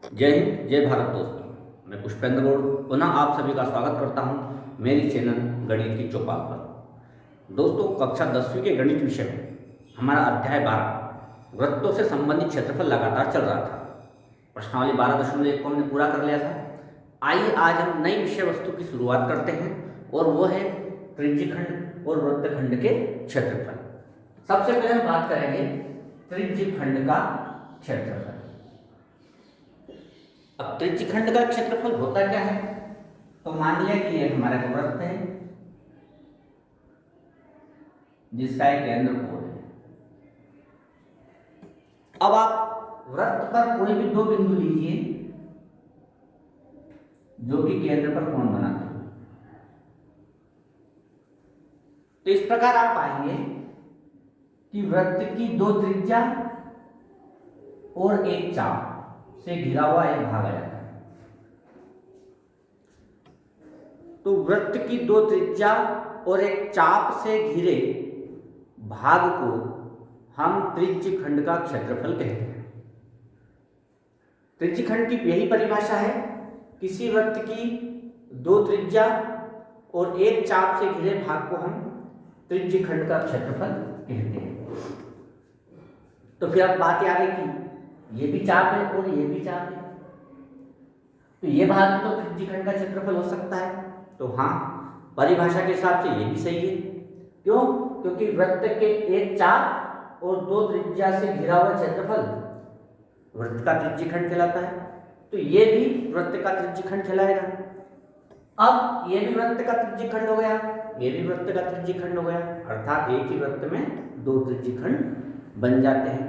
जय हिंद, जय भारत दोस्तों। मैं पुष्पेंद्र गौड़ पुनः आप सभी का स्वागत करता हूं मेरी चैनल गणित की चौपाल पर। दोस्तों, कक्षा 10वीं के गणित विषय में हमारा अध्याय 12 वृत्तों से संबंधित क्षेत्रफल लगातार चल रहा था। प्रश्नावली 12.1 को हमने पूरा कर लिया था। आइए आज हम नई विषय वस्तु की शुरुआत करते हैं और वो है त्रिज्यखंड और वृत्तखंड के क्षेत्रफल। सबसे पहले हम बात करेंगे त्रिज्यखंड का क्षेत्रफल। अब त्रिज्यखंड का क्षेत्रफल होता क्या है? तो मान लिया कि एक हमारा वृत्त है जिसका एक केंद्र O है। अब आप वृत्त पर कोई भी दो बिंदु लीजिए जो कि केंद्र पर कोण बनाते हैं। तो इस प्रकार आप पाएंगे कि वृत्त की दो त्रिज्या और एक चाप से घिरा हुआ एक भाग आ जाता है। तो वृत्त की दो त्रिज्या और एक चाप से घिरे भाग को हम त्रिज्यखंड का क्षेत्रफल कहते हैं। त्रिज्यखंड की यही परिभाषा है, किसी वृत्त की दो त्रिज्या और एक चाप से घिरे भाग को हम त्रिज्यखंड का क्षेत्रफल कहते हैं। तो फिर अब बात आ गई कि ये भी चाप है और ये भी चाप है, तो ये भाग तो त्रिज्यखंड का क्षेत्रफल हो सकता है। तो हाँ, परिभाषा के हिसाब से ये भी सही है। क्यों? क्योंकि वृत्त के एक चाप और दो त्रिज्या से घिरा हुआ क्षेत्रफल वृत्त का त्रिज्यखंड कहलाता है। तो ये भी वृत्त का त्रिज्यखंड कहलाएगा। अब ये भी वृत्त का त्रिज्यखंड हो गया, ये भी वृत्त का त्रिज्यखंड हो गया, अर्थात एक ही वृत्त में दो त्रिज्यखंड बन जाते हैं।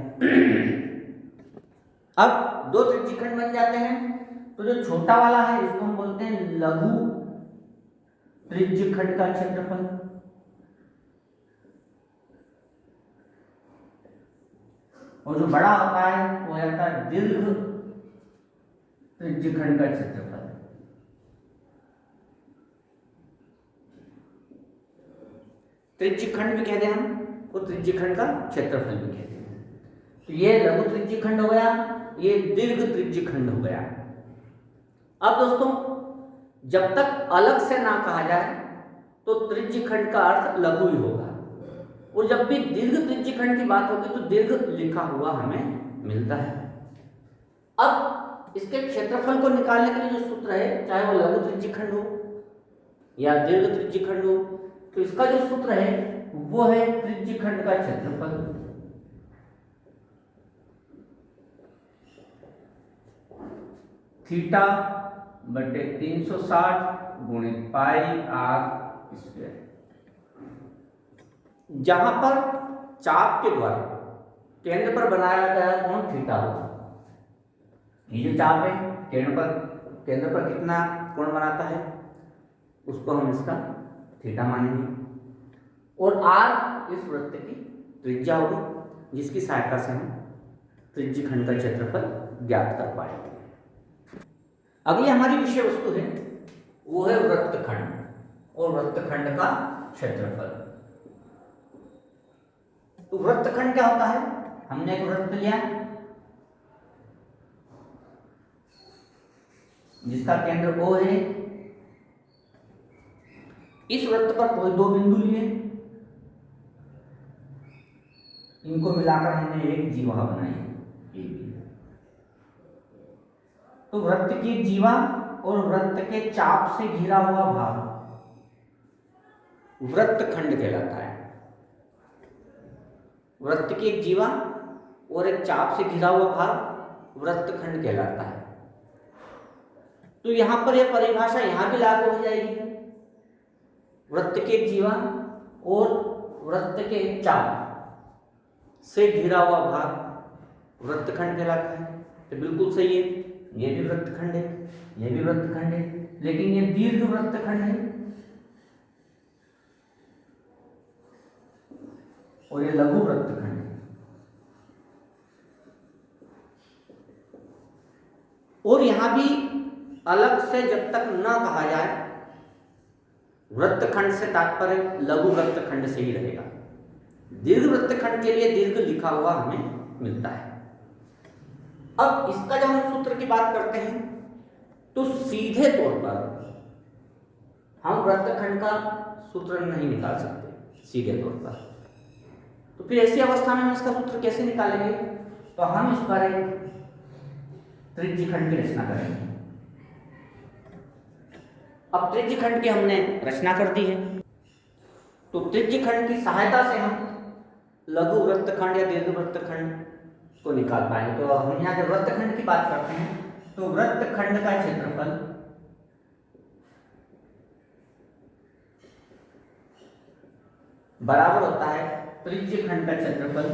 अब दो त्रिज्यखंड बन जाते हैं तो जो छोटा वाला है इसको हम बोलते हैं लघु त्रिज्यखंड का क्षेत्रफल, और जो बड़ा होता है वो आता है दीर्घ त्रिज्यखंड का क्षेत्रफल। त्रिज्यखंड भी कहते हैं हम और त्रिज्यखंड का क्षेत्रफल भी कहते हैं। तो ये लघु त्रिज्यखंड हो गया, ये दीर्घ त्रिज्यखंड हो गया। अब दोस्तों, जब तक अलग से ना कहा जाए तो त्रिज्यखंड का अर्थ लघु ही होगा, और जब भी दीर्घ त्रिज्यखंड की बात होगी तो दीर्घ लिखा हुआ हमें मिलता है। अब इसके क्षेत्रफल को निकालने के लिए जो सूत्र है, चाहे वो लघु त्रिज्यखंड हो या दीर्घ त्रिज्यखंड हो, तो इसका जो सूत्र है वो है त्रिज्यखंड का क्षेत्रफल थीटा बटे 360 गुणित पाई आर स्क्वायर। जहां पर चाप के द्वारा केंद्र पर बनाया गया कोण थीटा होगा। ये जो चाप है केंद्र पर कितना कोण बनाता है उसको हम इसका थीटा मानेंगे, और आर इस वृत्त की त्रिज्या होगी जिसकी सहायता से हम त्रिज्यखंड का क्षेत्रफल ज्ञात कर पाएंगे। अगली हमारी विषय वस्तु है वो है वृत्तखंड और वृत्तखंड का क्षेत्रफल। तो वृत्तखंड क्या होता है? हमने एक वृत्त लिया जिसका केंद्र O है। इस वृत्त पर कोई दो बिंदु लिए, इनको मिलाकर हमने एक जीवा बनाई। तो वृत्त की जीवा और वृत्त के चाप से घिरा हुआ भाग वृत्तखंड कहलाता है। वृत्त की एक जीवा और एक चाप से घिरा हुआ भाग वृत्तखंड कहलाता है। तो यहां पर यह परिभाषा यहां भी लागू हो जाएगी। वृत्त के एक जीवा और वृत्त के एक चाप से घिरा हुआ भाग वृत्तखंड कहलाता है। तो बिल्कुल सही है, ये भी वृत्तखंड है, ये भी वृत्तखंड है, लेकिन ये दीर्घ वृत्तखंड है और ये लघु वृत्तखंड है। और यहां भी अलग से जब तक न कहा जाए वृत्तखंड से तात्पर्य लघु वृत्तखंड से ही रहेगा। दीर्घ वृत्तखंड के लिए दीर्घ लिखा हुआ हमें मिलता है। अब इसका जब हम सूत्र की बात करते हैं तो सीधे तौर पर हम वृत्तखंड का सूत्र नहीं निकाल सकते सीधे तौर पर। तो फिर ऐसी अवस्था में हम इसका सूत्र कैसे निकालेंगे? तो हम इस पर एक त्रिज्यखंड की रचना करेंगे। अब त्रिज्यखंड की हमने रचना कर दी है, तो त्रिज्यखंड की सहायता से हम लघु वृत्तखंड या दीर्घ वृत्तखंड को निकाल पाएंगे। तो हम यहाँ जब वृत्तखंड की बात करते हैं तो वृत्तखंड का क्षेत्रफल बराबर होता है त्रिज्यखंड का क्षेत्रफल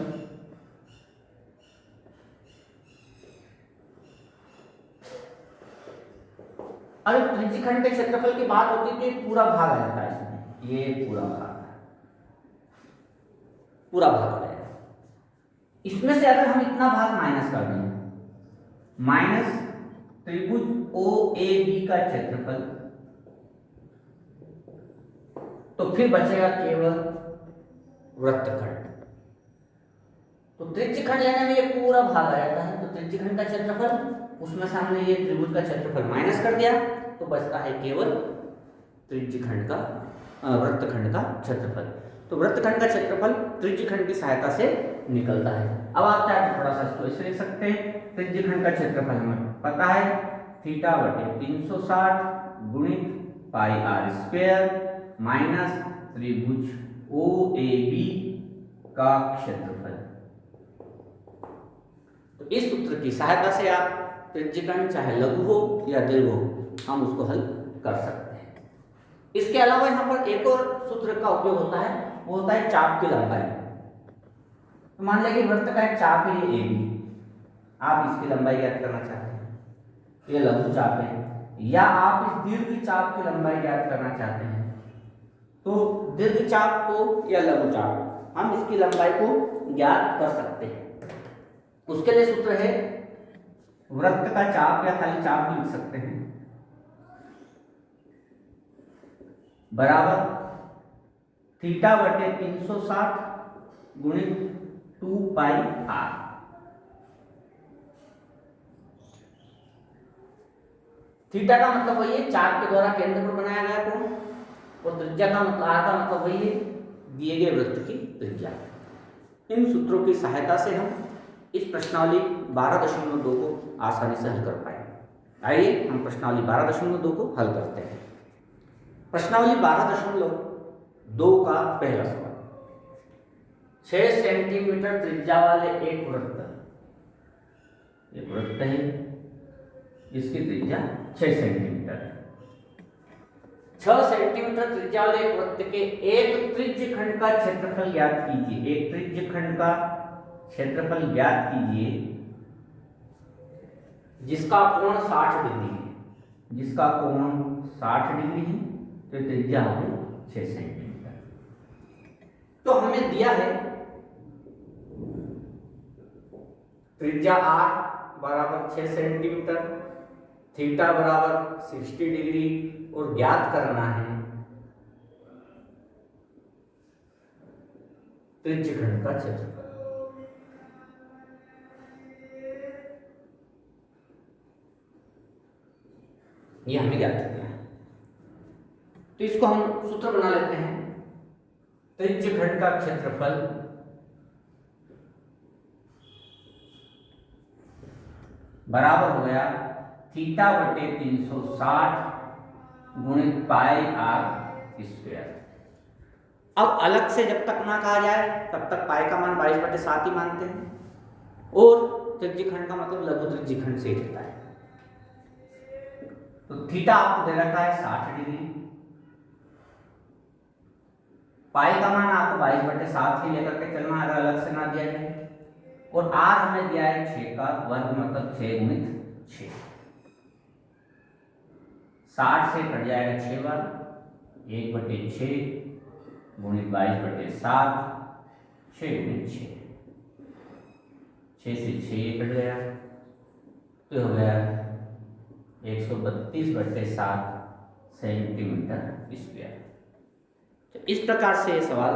अगर त्रिज्यखंड के क्षेत्रफल की बात होती है तो ये पूरा भाग आ जाता है इसमें, ये पूरा भाग आ जाएगा। इसमें से अगर हम इतना भाग माइनस कर दें, माइनस त्रिभुज OAB का क्षेत्रफल, तो फिर बचेगा केवल वृत्तखंड। तो त्रिज्यखंड लेने में ये पूरा भाग आ जाता है, तो त्रिज्यखंड का क्षेत्रफल, उसमें से हमने ये त्रिभुज का क्षेत्रफल माइनस कर दिया, तो बचता है केवल त्रिज्यखंड का वृत्तखंड का क्षेत्रफल। तो वृत्तखंड का क्षेत्रफल त्रिज्यखंड की सहायता से निकलता है। अब आप चाहे थोड़ा सा इसको ऐसे लिख सकते हैं, त्रिज्यखंड का क्षेत्रफल हमें पता है θ/360 गुणित πr² माइनस त्रिभुज OAB का क्षेत्रफल। तो इस सूत्र की सहायता से आप त्रिज्यखंड चाहे लघु हो या दीर्घ हो, हम उसको हल कर सकते हैं। इसके अलावा यहाँ पर एक और सूत्र का उपयोग होता है, वो होता है चाप की लंबाई। तो मान लें कि वृत्त का एक चाप है ये AB, आप इसकी लंबाई ज्ञात करना चाहते हैं, ये लघु चाप है, या आप इस दीर्घ चाप की लंबाई ज्ञात करना चाहते हैं, तो दीर्घ चाप को या लघु चाप हम इसकी लंबाई को ज्ञात कर सकते हैं। उसके लिए सूत्र है वृत्त का चाप, या खाली चाप भी लिख सकते हैं, बराबर θ/360 गुणित 2πr। थीटा का मतलब वही है चाप के द्वारा केंद्र पर बनाया गया कोण, और त्रिज्या का मतलब r का मतलब वही है दिए गए वृत्त की त्रिज्या। इन सूत्रों की सहायता से हम इस प्रश्नावली 12.2 को आसानी से हल कर पाए। आइए हम प्रश्नावली 12.2 को हल करते हैं। प्रश्नावली 12.2 का पहला सवाल, 6 सेंटीमीटर त्रिज्या वाले एक वृत्त है, इसकी त्रिज्या 6 सेंटीमीटर है। 6 सेंटीमीटर त्रिज्या वाले एक वृत्त के एक त्रिज्यखंड का क्षेत्रफल ज्ञात कीजिए। एक त्रिज्यखंड का क्षेत्रफल ज्ञात कीजिए जिसका कोण 60 डिग्री है, जिसका कोण 60 डिग्री है, तो त्रिज्या होगी 6 सेंटीमीटर। तो हमें दिया है त्रिज्या r बराबर 6 सेंटीमीटर, थीटा बराबर 60 डिग्री, और ज्ञात करना है त्रिज्यखंड का क्षेत्रफल। ये हमें ज्ञात करना है, तो इसको हम सूत्र बना लेते हैं। त्रिज्यखंड का क्षेत्रफल बराबर हो गया θ/360 गुणित πr²। अब अलग से जब तक ना कहा जाए तब तक पाई का मान 22/7 ही मानते हैं, और त्रिज्यखंड का मतलब लघु त्रिज्यखंड से ही होता है। तो थीटा आपको दे रखा है 60 डिग्री, पाई का मान आपको 22/7 ही लेकर के चलना, अगर अलग से ना दिया जाए, और r हमें दिया है 6 का वर्ग, मतलब 6 गुणित 6। 60 से कट जाएगा 6 बार, 1/6 गुणित 22/7, 6 गुणित 6, 6 से 6 कट गया, तो हो गया 132/7 सेंटीमीटर स्क्वायर। तो इस प्रकार से ये सवाल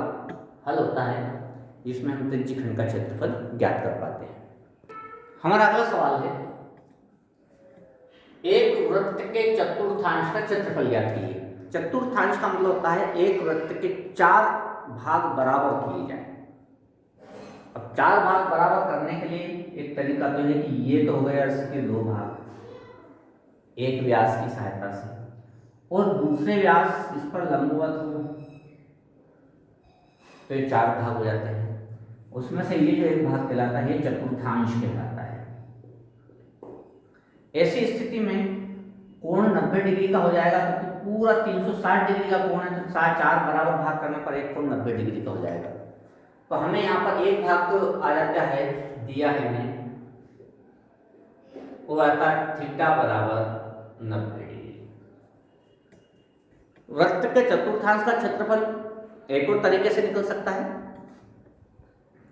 हल होता है जिसमें हम त्रिज्यखंड का क्षेत्रफल ज्ञात कर पाते हैं। हमारा अगला सवाल है, एक वृत्त के चतुर्थांश का क्षेत्रफल ज्ञात कीजिए। चतुर्थांश का मतलब होता है एक वृत्त के 4 भाग बराबर किए जाए। अब 4 भाग बराबर करने के लिए एक तरीका तो है कि ये तो हो गया इसके 2 भाग, एक व्यास की सहायता से, और दूसरे व्यास इस पर लंबवत हो तो ये 4 भाग हो जाते हैं। उसमें से ये जो एक भाग कहलाता है ये चतुर्थांश कहलाता है। ऐसी स्थिति में कोण 90 डिग्री का हो जाएगा, क्योंकि पूरा 360 डिग्री का कोण है, तो 4 बराबर भाग करने पर एक कोण 90 डिग्री का हो जाएगा। तो हमें यहाँ पर एक भाग तो आ जाता है, दिया है मैंने, वो आता है थीटा बराबर 90 डिग्री। वृत्त के चतुर्थांश का क्षेत्रफल एक और तरीके से निकल सकता है।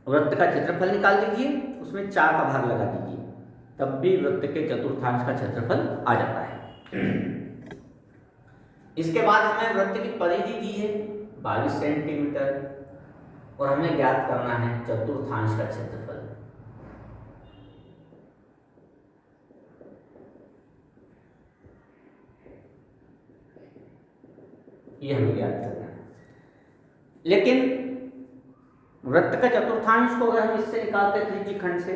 वृत्त का क्षेत्रफल निकाल दीजिए, उसमें 4 का भाग लगा दीजिए, तब भी वृत्त के चतुर्थांश का क्षेत्रफल आ जाता है। इसके बाद हमें वृत्त की परिधि दी है 22 सेंटीमीटर, और हमें ज्ञात करना है चतुर्थांश का क्षेत्रफल। ये हमें ज्ञात करना है। लेकिन वृत्त का चतुर्थांश को अगर हम इससे निकालते हैं त्रिज्यीय खंड से,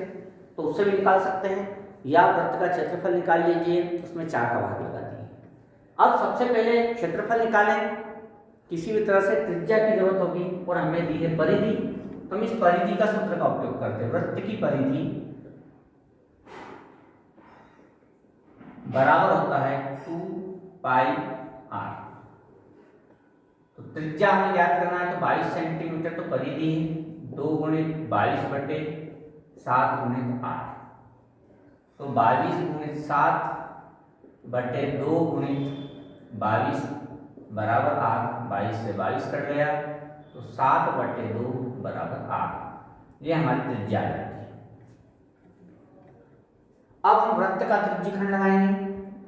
तो उससे भी निकाल सकते हैं, या वृत्त का क्षेत्रफल निकाल लीजिए, उसमें 4 का भाग लगा दिए। अब सबसे पहले क्षेत्रफल निकालें, किसी भी तरह से त्रिज्या की जरूरत होगी, और हमें दी है परिधि, तो हम इस परिधि का सूत्र का उपयोग करते हैं। वृत्त की परिधि बराबर होता है 2 पाई r। तो त्रिज्या हमें ज्ञात करना है, तो 22 सेंटीमीटर तो परिधि है, 2 गुणित 22 बटे 7 गुणित 8, तो 22 गुणित 7 बटे 2 गुणित 22 बराबर 8। 22 से 22 कट गया, तो 7 बटे 2 बराबर 8। ये हमारी त्रिज्या आ जाती है। अब हम वृत्त का त्रिज्यीखंड लगाएंगे।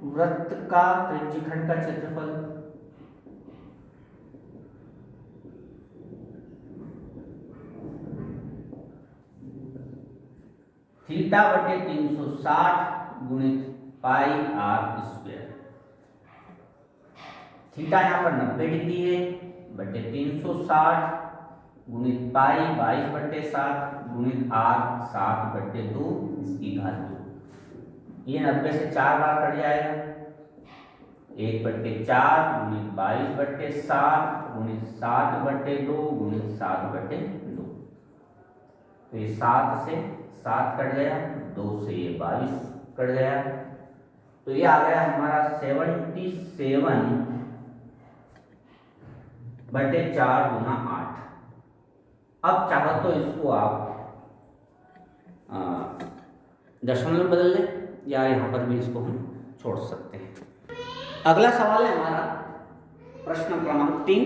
वृत्त का त्रिज्यीखंड का क्षेत्रफल थीटा बटे 360 गुणित पाई r स्क्वायर। थीटा यहाँ पर 90 डिग्री है, बटे 360 गुणित पाई 22 बटे 7 गुणित r 7 बटे 2 इसकी घात 2। ये 90 से 4 बार कट जाएगा, 1 बटे 4 गुणित 22 बटे 7 गुणित 7 बटे 2 गुणित 7 बटे 2। तो ये 7 से 7 कट गया, 2 से ये 22 कट गया, तो ये आ गया हमारा 77 बटे 4 गुना 8। अब चाहो तो इसको आप दशमलव में बदल लें, या यहाँ पर भी इसको हम छोड़ सकते हैं। अगला सवाल है हमारा प्रश्न क्रमांक 3।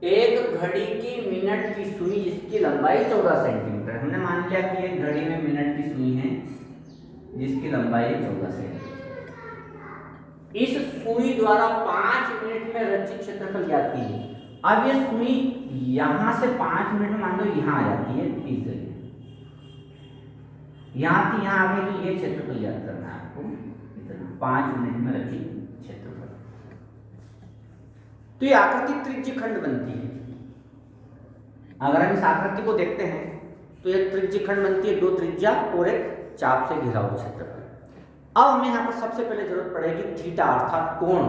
एक घड़ी की मिनट की सुई जिसकी लंबाई 14 सेंटीमीटर। हमने मान लिया कि एक घड़ी में मिनट की सुई है जिसकी लंबाई 14 सेंटीमीटर। इस सुई द्वारा 5 मिनट में रचित क्षेत्रफल ज्ञात कीजिए। अब ये सुई यहां से 5 मिनट में मान लो यहां आ जाती है, इस जगह यहां थी, यहां आ गई, तो ये क्षेत्रफल ज्ञात करना है आपको, इतना 5 मिनट में रचित क्षेत्रफल। तो ये आकृति त्रिज्यीय खंड बनती है। अगर हम इस आकृति को देखते हैं तो ये त्रिज्यीय खंड बनती है, 2 त्रिज्या और एक चाप से घिरा हुआ क्षेत्रफल। अब हमें यहाँ पर सबसे पहले जरूरत पड़ेगी थीटा अर्थात कोण।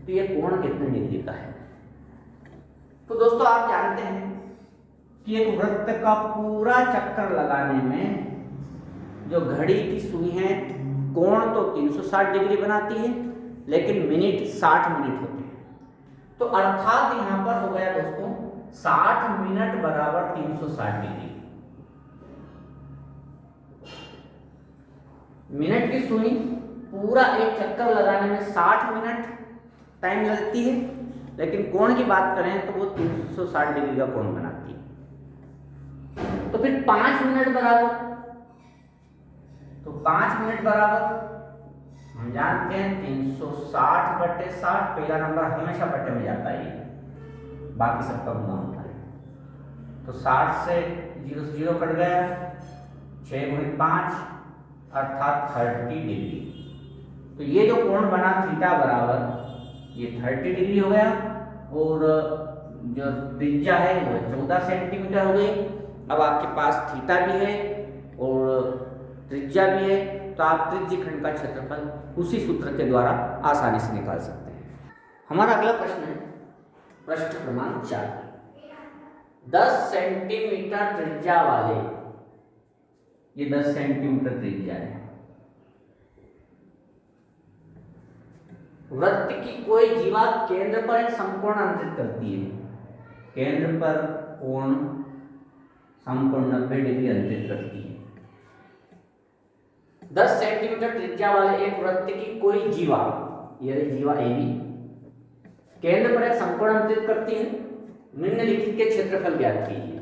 तो ये कोण कितने डिग्री का है? तो दोस्तों आप जानते हैं कि एक वृत्त का पूरा चक्कर लगाने में जो घड़ी की सुई है, कोण तो 360 डिग्री बनाती है, लेकिन मिनट 60 मिनट होते हैं। तो अर्थात यहाँ पर हो गया दोस्तों 60 मिनट बराबर 360 डिग्री। मिनट की सुई पूरा एक चक्कर लगाने में 60 मिनट टाइम लगती है, लेकिन कोण की बात करें तो वो 360 डिग्री का कोण बनाती है। तो फिर 5 मिनट बराबर, तो 5 मिनट बराबर हम जानते हैं 360 बटे 60। पहला नंबर हमेशा बटे में जाता है, बाकी सबका गुना होता है। तो 60 से 0 से 0 कट गया, 6 गुणित 5 अर्थात 30 डिग्री। तो ये जो कोण बना थीटा बराबर ये 30 डिग्री हो गया और जो त्रिज्या है वो 14 सेंटीमीटर हो गई। अब आपके पास थीटा भी है और त्रिज्या भी है, तो आप त्रिज्यखंड का क्षेत्रफल उसी सूत्र के द्वारा आसानी से निकाल सकते हैं। हमारा अगला प्रश्न है प्रश्न क्रमांक 4। 10 सेंटीमीटर त्रिज्या वाले, ये 10 सेंटीमीटर त्रिज्या है, वृत्त की कोई जीवा केंद्र पर एक समकोण अंकित करती है। केंद्र पर कोण समकोण 90 डिग्री अंकित करती है। 10 सेंटीमीटर त्रिज्या वाले एक वृत्त की कोई जीवा, यह जीवा AB, केंद्र पर एक समकोण अंकित करती है। निम्नलिखित के क्षेत्रफल ज्ञात कीजिए।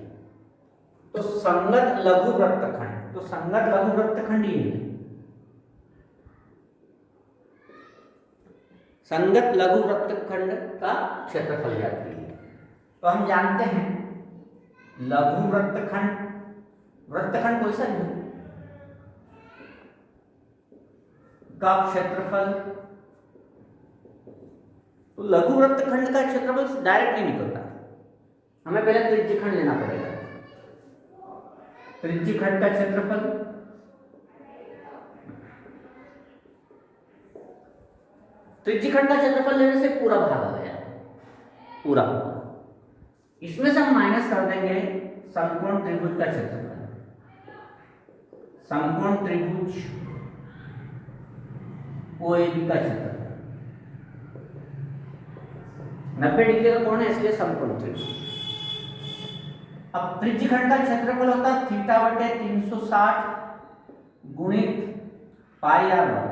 तो संगत लघु वृत्तखंड, तो संगत लघु वृत्तखंड ये है। संगत लघु वृत्तखंड का क्षेत्रफल ज्ञात कीजिए। तो हम जानते हैं लघु वृत्तखंड, वृत्तखंड कोई सा नहीं का क्षेत्रफल, तो लघु वृत्तखंड का क्षेत्रफल डायरेक्ट नहीं निकलता, हमें पहले त्रिज्यखंड लेना पड़ेगा। त्रिज्यखंड का क्षेत्रफल त्रिज्यखंड का क्षेत्रफल लेने से पूरा भाग आ गया, पूरा पूरा। इसमें से हम माइनस कर देंगे समकोण त्रिभुज का क्षेत्रफल। समकोण त्रिभुज OAB का क्षेत्रफल 90 डिग्री का कोण है, इसलिए समकोण त्रिभुज। अब त्रिज्यखंड का क्षेत्रफल होता है थीटा बटे 360 गुणित पाई r वर्ग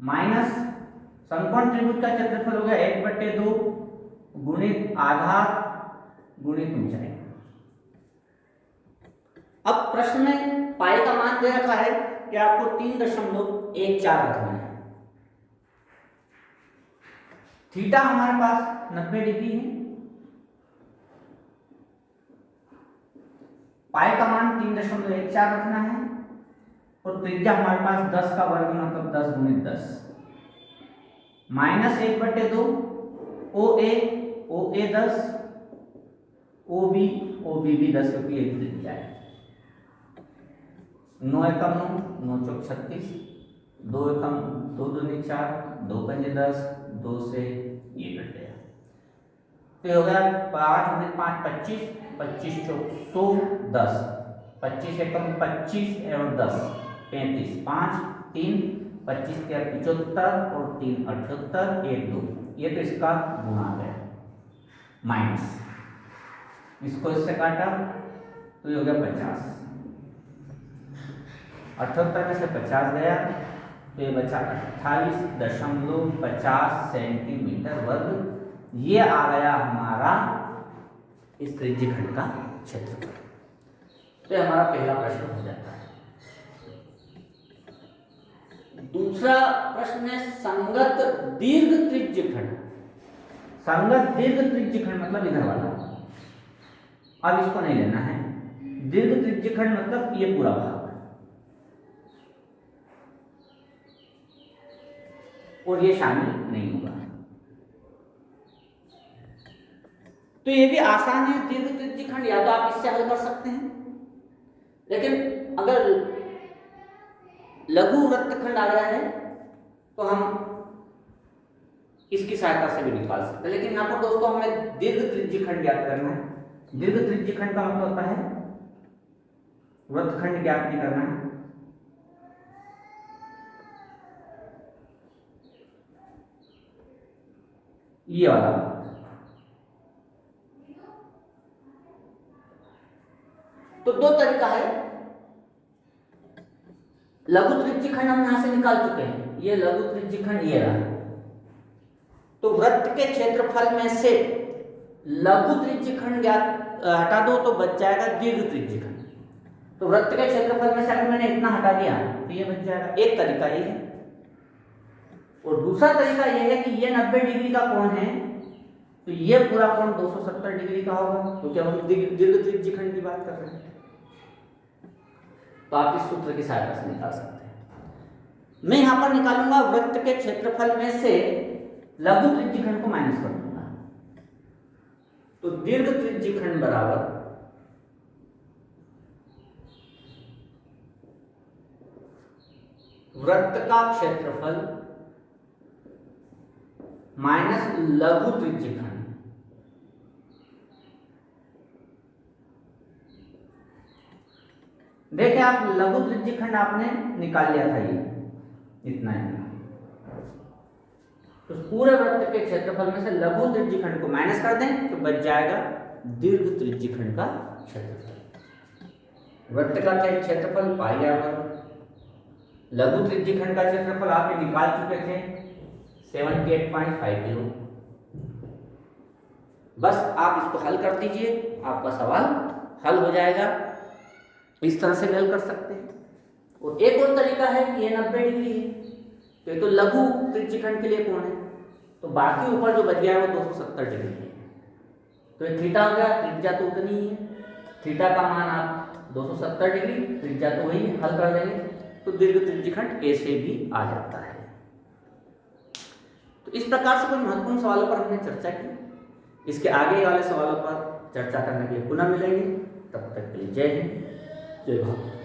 माइनस समकोण त्रिभुज का क्षेत्रफल हो गया 1/2 गुणित आधार गुणित ऊंचाई। अब प्रश्न में पाई का मान दे रखा है कि आपको 3.14 रखना है। थीटा हमारे पास 90 डिग्री है, पाई का मान 3.14 रखना है और त्रिज्या हमारे पास 10 का वर्ग मतलब 10 गुणित 10 माइनस 1/2 OA 10 OB भी 10 क्योंकि एक त्रिज्या है। 9 एकम 9, 9 चौक 36, 2 एकम 2 दूनी 4, 2 पंजे 10, 2 से ये कट गया। तो ये हो गया 5 गुणित 5 25, 25 चौक 100 10, 25 एकम 25 और 10 35, 5 3 25 के 75 और 3 78 1 2, ये तो इसका गुणा है माइनस, इसको इससे काटा तो ये हो गया 50, 78 में से 50 गया तो ये बचा 28.50 सेंटीमीटर वर्ग। ये आ गया हमारा इस त्रिज्यखंड का क्षेत्रफल। तो हमारा पहला प्रश्न हो जाता है। दूसरा प्रश्न है संगत दीर्घ त्रिज्यखंड। संगत दीर्घ त्रिज्यखंड मतलब इधर वाला, अब इसको नहीं लेना है। दीर्घ त्रिज्यखंड मतलब ये पूरा भाग और ये शामिल नहीं होगा। तो ये भी आसान है दीर्घ त्रिज्यखंड, या तो आप इससे हल कर सकते हैं, लेकिन अगर लघु वृत्तखंड आ गया है तो हम इसकी सहायता से भी निकाल सकते हैं। लेकिन यहाँ पर दोस्तों हमें दीर्घ त्रिज्यखंड ज्ञात करना है। दीर्घ त्रिज्यखंड का मतलब होता है वृत्तखंड ज्ञात नहीं करना है। ये वाला तो दो तरीका है। लघु त्रिज्यखंड हम यहां से निकाल चुके हैं, ये लघु त्रिज्यखंड ये रहा। तो वृत्त के क्षेत्रफल में से लघु त्रिज्यखंड ज्ञात हटा दो तो बच जाएगा दीर्घ त्रिज्यखंड। तो वृत्त के क्षेत्रफल में से अगर मैंने इतना हटा दिया तो ये बच जाएगा। एक तरीका ये है, और दूसरा तरीका ये है कि ये 90 डिग्री का कोण है तो ये पूरा कोण 270 डिग्री का होगा, क्योंकि हम दीर्घ त्रिज्यखंड की बात कर रहे हैं। तो आप इस सूत्र की सहायता से निकाल सकते हैं। मैं यहां पर निकालूंगा वृत्त के क्षेत्रफल में से लघु त्रिज्यखंड को माइनस कर दूंगा। तो दीर्घ त्रिज्यखंड बराबर वृत्त का क्षेत्रफल माइनस लघु त्रिज्यखंड। देखिए आप लघु त्रिज्यखंड आपने निकाल लिया था, ये इतना ही। तो पूरे वृत्त के क्षेत्रफल में से लघु त्रिज्यखंड को माइनस कर दें तो बच जाएगा दीर्घ त्रिज्यखंड का क्षेत्रफल। वृत्त का क्षेत्रफल पाई r, लघु त्रिज्यखंड का क्षेत्रफल आपने निकाल चुके थे 78.5 किलो। बस आप इसको हल कर दीजिए, आपका सवाल हल हो जाएगा। इस तरह से भी हल कर सकते हैं। और एक और तरीका है कि ये 90 डिग्री है, तो ये तो लघु त्रिज्यखंड के लिए कोण है, तो बाकी ऊपर जो बच गया है वो 270 डिग्री है। तो ये थीटा हो गया, त्रिज्या तो उतनी ही है, थीटा का मान आप 270 डिग्री, त्रिज्या तो वही हल कर देंगे, तो दीर्घ त्रिज्यखंड ऐसे भी आ जाता है। तो इस प्रकार से कुछ महत्वपूर्ण सवालों पर हमने चर्चा की। इसके आगे वाले सवालों पर चर्चा करने के लिए पुनः मिलेंगे। तब तक के लिए जय हिंद, जय भारत।